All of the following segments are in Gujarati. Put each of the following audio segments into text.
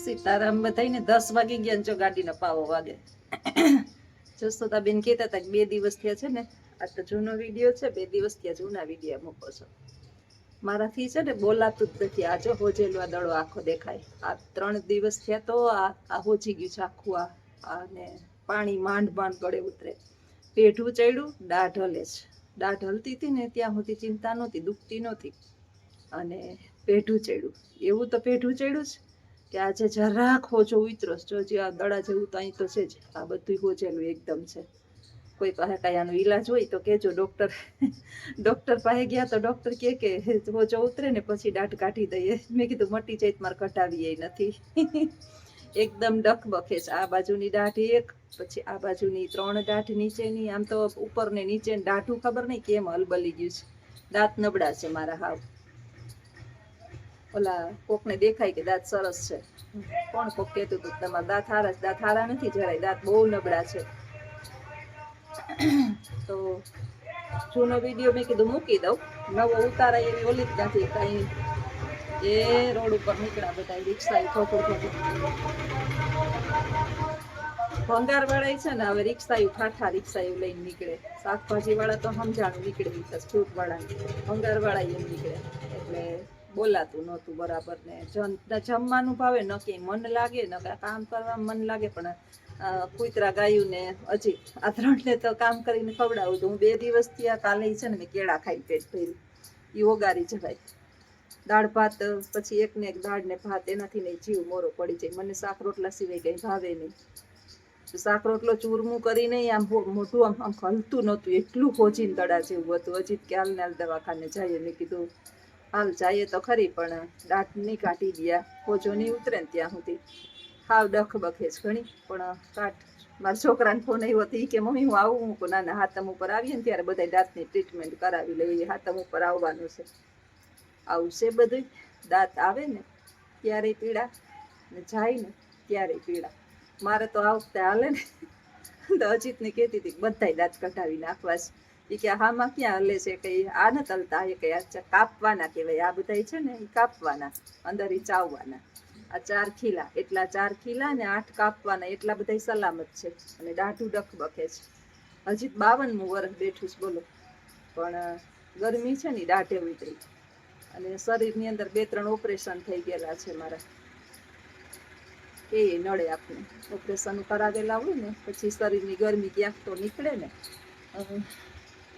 સીતારામ બધાઈને 10 વાગી ગયા જો ગાડીના પાવો વાગે. જસોદાબેન કહેતા હતા કે 2 દિવસ થયા છે ને, આ તો જૂનો વિડીયો છે, 2 દિવસ થયા જૂના વિડીયો મૂકો છો. મારાથી છે ને બોલાતું જ નથી. આ જો હોજેલું આ દડો આખો દેખાય. આ 3 દિવસ થયા તો આ હોજી ગયું છે આખું. અને પાણી માંડ માંડ ગળે ઉતરે. પેઢું ચડ્યું, દાઢ હલે છે. દાઢ હલતી હતી ને ત્યાં સુધી ચિંતા નહોતી, દુખતી નહોતી. અને પેઢું ચડ્યું, એવું તો પેઢું ચડ્યું છે કે આજે જરાક હોજો ઉતરો જો જે આ દડા જેવું તો અહીં તો છે જ. આ બધું હોજેલું એકદમ છે. કોઈ પાસે કઈ આનો ઈલાજ હોય તો કેજો. ડોક્ટર પાસે ગયા તો ડોક્ટર કે હોજો ઉતરે ને પછી દાઢ કાઢી દઈએ. મેં કીધું મટી જાય મારે કઢાવીએ નથી. એકદમ ડખબખે છે. આ બાજુની દાઢ એક, પછી આ બાજુની 3 દાઢ નીચેની. આમ તો ઉપર ને નીચે દાઢું ખબર નહીં કેમ હલબલી ગયું છે. દાંત નબળા છે મારા હાવ. ઓલા કોકને દેખાય કે દાંત સરસ છે. કોણ કોક કહેતું હતું તમારા દાંત હારા છે. દાંત હારા નથી જરાય, દાંત બહુ નબળા છે. તો જૂનો વિડીયો મેં કીધું મૂકી દઉં, નવો ઉતારાય એવી ઓલી જ નથી કઈ. એ રોડ ઉપર નીકળ્યા બધા રિક્ષા થોડું ભંગાર વાળા છે ને, હવે રિક્ષા ઠાઠા રિક્ષા લઈને નીકળે. શાકભાજી વાળા તો સમજાણું નીકળે, ફ્રૂટ વાળા ભંગાર વાળા એમ નીકળે. એટલે બોલાતું નહોતું બરાબર ને. જમવાનું ભાવે ન કે મન લાગે ન કામ કરવામાં મન લાગે. પણ કૂતરા ગાયું ને હજી આ 3ને તો કામ કરીને ખવડાવું. તો હું 2 દિવસથી આ કાલે છે ને મેં કેળા ખાઈ પેટ ભર્યું. એ ઓગારી જવાય. દાળ ભાત પછી એકને એક દાળ ને ભાત, એનાથી નહીં જીવ મોરો પડી જાય. મને શાક રોટલા સિવાય કંઈ ભાવે નહીં. શાક રોટલો ચૂરમું કરીને આમ મોટું આમ હલતું નહોતું, એટલું હોજીને દડા જેવું હતું. હજી કે હાલ ને હાલ દવાખાને જઈએ. મેં કીધું હાલ જઈએ તો ખરી, પણ દાંત નહીં કાઢી ગયા. હોજો નહીં ઉતરે ને ત્યાં સુધી. હાવ ડખ બખે જ ઘણી. પણ કાઢ મારા છોકરાને ફોન આવ્યો હતો, કે મમ્મી હું આવું. હું નાના હાથમ ઉપર આવીએ ને ત્યારે બધા દાંતની ટ્રીટમેન્ટ કરાવી લઈએ. હાથમ ઉપર આવવાનું છે. આવશે બધું. દાંત આવે ને ત્યારે પીડા ને જાય ને ત્યારે પીડા. મારે તો આ વખતે હાલે ને તો અજીતને કહેતી હતી બધાય દાંત કઢાવી નાખવા છે. એ કે હામાં ક્યાં હલે છે, કઈ આ ન તલતા એ કઈ આ કાપવાના કહેવાય. આ બધા છે ને એ કાપવાના, અંદર એ ચાવવાના. આ 4 ખીલા, એટલા 4 ખીલા ને 8 કાપવાના, એટલા બધા સલામત છે. અને દાઢું ડખ બખે છે. હજી 52મું વર્ષ બેઠું છે બોલો. પણ ગરમી છે ને દાઢે ઉતરી. અને શરીરની અંદર 2-3 ઓપરેશન થઈ ગયેલા છે મારા. એ નડે આપણે. ઓપરેશન કરાવેલા હોય ને પછી શરીરની ગરમી ક્યાંક તો નીકળે ને.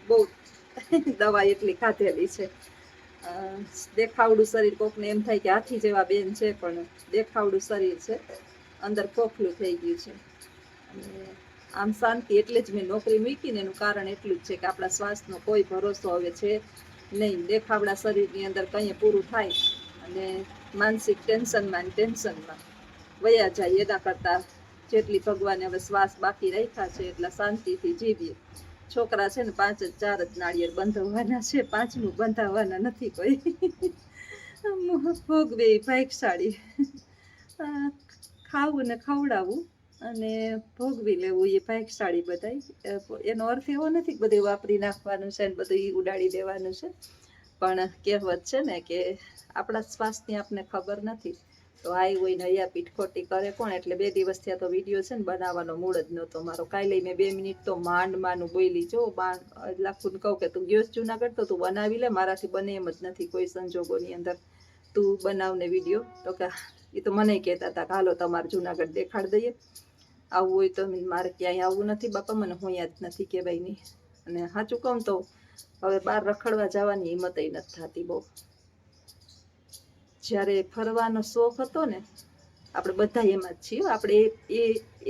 બહુ દવા એટલી ખાધેલી છે. દેખાવડું શરીર, કોકને એમ થાય કે હાથી જેવા બેન છે, પણ દેખાવડું શરીર છે, અંદર ખોખલું થઈ ગયું છે. અને આમ શાંતિ. એટલે જ મેં નોકરી મૂકી ને એનું કારણ એટલું જ છે કે આપણા સ્વાસ્થ્યનો કોઈ ભરોસો હવે છે નહીં. દેખાવડા શરીરની અંદર કંઈ પૂરું થાય અને માનસિક ટેન્શનમાં વયા જાય. એના કરતાં જેટલી ભગવાને હવે શ્વાસ બાકી રાખ્યા છે એટલા શાંતિથી જીવીએ. છોકરા છે ને 5 જ 4 જ નાળિયેર બંધાવવાના છે, 5મું બંધાવવાના નથી કોઈ. ભોગવે ભાગશાળી. ખાવું ને ખવડાવવું અને ભોગવી લેવું એ ભાગશાળી બધાય. એનો અર્થ એવો નથી કે બધું વાપરી નાખવાનું છે ને બધું ઉડાડી દેવાનું છે. પણ કહેવત છે ને કે આપણા સ્વાસ્થ્યની આપણને ખબર નથી. તો આઈ હોય ને અહીંયા પીઠખોટી કરે કોણ. એટલે 2 દિવસ થયા તો વિડીયો છે ને બનાવવાનો મૂડ જ નહોતો મારો. કાલે મેં 2 મિનિટ તો માંડ માનું બોલી. જો લાખું કહું કે તું ગયો જુનાગઢ તો તું બનાવી લે, મારાથી બને એમ જ નથી કોઈ સંજોગોની અંદર. તું બનાવને વિડીયો. તો કે એ તો મને કહેતા હતા કે હાલો તમારે જુનાગઢ દેખાડ દઈએ. આવવું હોય તો મારે ક્યાંય આવવું નથી બાપા, મને હોયા જ નથી કહેવાય નહીં. અને સાચું કહું તો હવે બહાર રખડવા જવાની હિંમત નથી થતી બહુ. જ્યારે ફરવાનો શોખ હતો ને, આપણે બધા એમાં જ છીએ. આપણે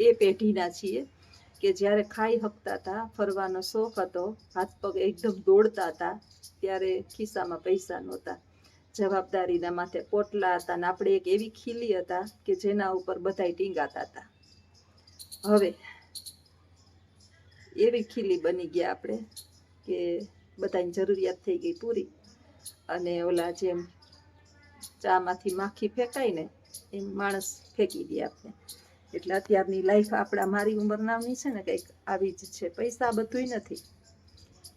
એ પેઢીના છીએ કે જ્યારે ખાઈ શકતા હતા, ફરવાનો શોખ હતો, હાથ પગ એકદમ દોડતા હતા. ત્યારે ખિસ્સામાં પૈસા નહોતા, જવાબદારીના માથે પોટલા હતા. ને આપણે એક એવી ખીલી હતા કે જેના ઉપર બધાય ટીંગાતા હતા. હવે એવી ખીલી બની ગયા આપણે કે બધાની જરૂરિયાત થઈ ગઈ પૂરી. અને ઓલા જેમ ચામાંથી માખી ફેંકાય ને એમ માણસ ફેંકી દે આપણે. એટલે અત્યારની લાઈફ આપણા, મારી ઉંમરનાની છે ને કંઈક આવી જ છે. પૈસા બધુંય નથી,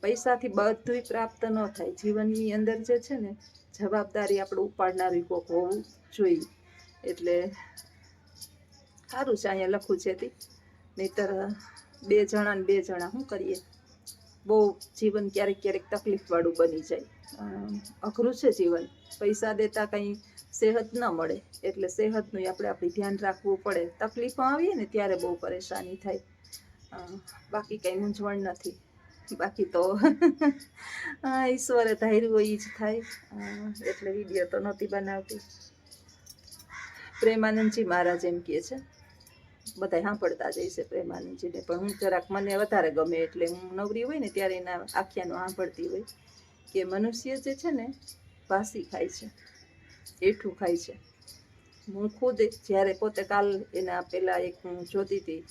પૈસાથી બધુંય પ્રાપ્ત ન થાય. જીવનની અંદર જે છે ને જવાબદારી આપણે ઉપાડનારી કોક હોવું જોઈએ. એટલે સારું છે અહીંયા લખું છે તે, નહીતર 2 જણા ને 2 જણા શું કરીએ, બહુ જીવન ક્યારેક ક્યારેક તકલીફવાળું બની જાય. અઘરું છે જીવન, પૈસા દેતા કંઈ સેહત ન મળે, એટલે સેહતનું આપણે ધ્યાન રાખવું પડે. તકલીફમાં આવીએ ને ત્યારે બહુ પરેશાની થાય, બાકી કંઈ મૂંઝવણ નથી. બાકી તો ઈશ્વરે ધાર્યું હોય એ જ થાય, એટલે વિડીયો તો નહોતી બનાવતી. પ્રેમાનંદજી મહારાજ એમ કહે છે, બધા સાંભળતા જ હશે પ્રેમાનંદજીને, પણ હું જરાક મને વધારે ગમે એટલે હું નવરી હોય ને ત્યારે એના આખ્યાનો સાંભળતી હોય કે મનુષ્ય જે છે ને વાસી ખાય છે, એઠું ખાય છે. હું ખુદ જ્યારે પોતે કાલ એના પહેલાં એક હું જોતી હતી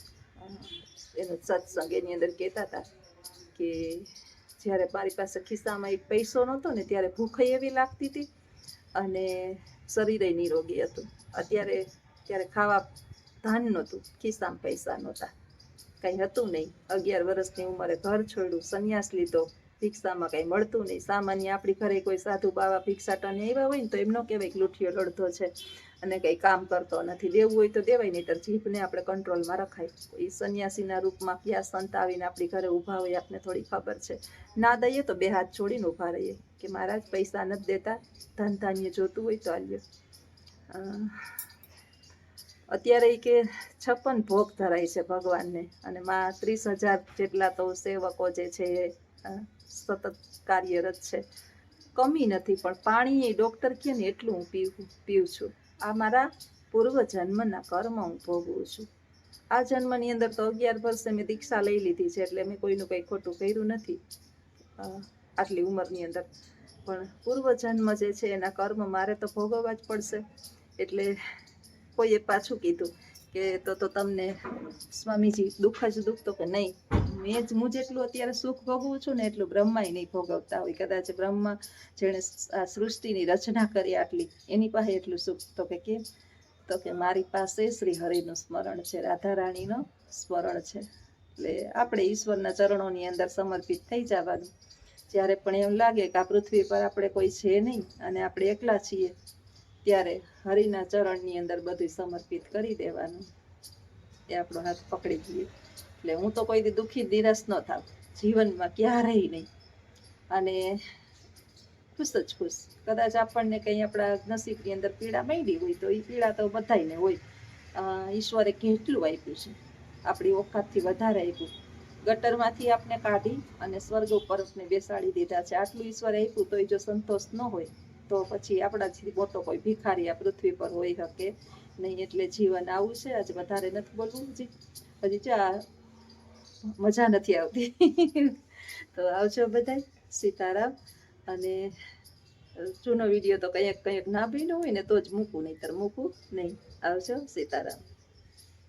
એનો સત્સંગ, એની અંદર કહેતા હતા કે જ્યારે મારી પાસે ખિસ્સામાં એક પૈસો નહોતો ને ત્યારે ભૂખ એવી લાગતી હતી અને શરીરે નિરોગી હતું. ત્યારે ખાવા ધાન નહોતું, ખિસ્સામાં પૈસા નહોતા, કંઈ હતું નહીં. 11 વર્ષની ઉંમરે ઘર છોડ્યું, સંન્યાસ લીધો, ભિક્ષામાં કંઈ મળતું નહીં. સામાન્ય આપણી ઘરે કોઈ સાધુ બાવા ભિક્ષાટને આવ્યા હોય ને તો એમ ન કહેવાય કે લૂંઠિયો લડતો છે અને કંઈ કામ કરતો નથી. દેવું હોય તો દેવાય, નહીં તો જીભને આપણે કંટ્રોલમાં રખાય. એ સંન્યાસીના રૂપમાં કયા સંત આવીને આપણી ઘરે ઊભા હોય આપને થોડી ખબર છે. ના દઈએ તો 2 હાથ છોડીને ઊભા રહીએ કે મહારાજ પૈસા નથી દેતા, ધન ધાન્ય જોતું હોય તો આલ્યો. અત્યારે કે 56 ભોગ ધરાય છે ભગવાનને, અને માં 30,000 જેટલા તો સેવકો જે છે સતત કાર્યરત છે. કમી નથી, પણ પાણી એ ડૉક્ટર કહે ને એટલું હું પીવું છું. આ મારા પૂર્વ જન્મના કર્મ હું ભોગવું છું. આ જન્મની અંદર તો 11 વર્ષે મેં દીક્ષા લઈ લીધી છે, એટલે મેં કોઈનું કંઈ ખોટું કર્યું નથી આટલી ઉંમરની અંદર, પણ પૂર્વ જન્મ જે છે એના કર્મ મારે તો ભોગવવા જ પડશે. એટલે કોઈએ પાછું કીધું કે તો તમને સ્વામીજી દુઃખ જ દુઃખ, તો કે નહીં, હું જેટલું અત્યારે સુખ ભોગવું છું ને એટલું બ્રહ્માય નહીં ભોગવતા હોય. કદાચ બ્રહ્મા જેણે આ સૃષ્ટિની રચના કરી આટલી, એની પાસે એટલું સુખ. તો કે કેમ? તો કે મારી પાસે શ્રી હરિનું સ્મરણ છે, રાધા રાણીનું સ્મરણ છે. એટલે આપણે ઈશ્વરના ચરણોની અંદર સમર્પિત થઈ જવાનું. જ્યારે પણ એમ લાગે કે આ પૃથ્વી પર આપણે કોઈ છે નહીં અને આપણે એકલા છીએ, ત્યારે હરિના ચરણની અંદર બધું સમર્પિત કરી દેવાનું. એ આપણો હાથ પકડી દઈએ. એટલે હું તો કોઈ દી દુઃખી નિરાશ ન થાવ જીવનમાં, ક્યારેય નહીં, અને ખુશ જ ખુશ. કદાચ આપણને કંઈ આપણા નસીબની અંદર પીડા માંડી હોય તો એ પીડા તો બધાયને હોય. ઈશ્વરે કેટલું આપ્યું છે, આપણી ઓકાતથી વધારે આપ્યું. ગટરમાંથી આપને કાઢી અને સ્વર્ગ ઉપર બેસાડી દીધા છે. આટલું ઈશ્વરે આપ્યું તો જો સંતોષ ન હોય તો પછી આપણાથી મોટો કોઈ ભિખારી આ પૃથ્વી પર હોઈ શકે નહીં. એટલે જીવન આવું છે. આજે વધારે નથી બોલવું, હજી ચા મજા નથી આવતી. તો આવજો બધાય, સીતારામ. અને જૂનો વિડીયો તો કંઈક ના બન્યો હોય ને તો જ મૂકું, નહીંતર મૂકું નહીં. આવજો, સીતારામ.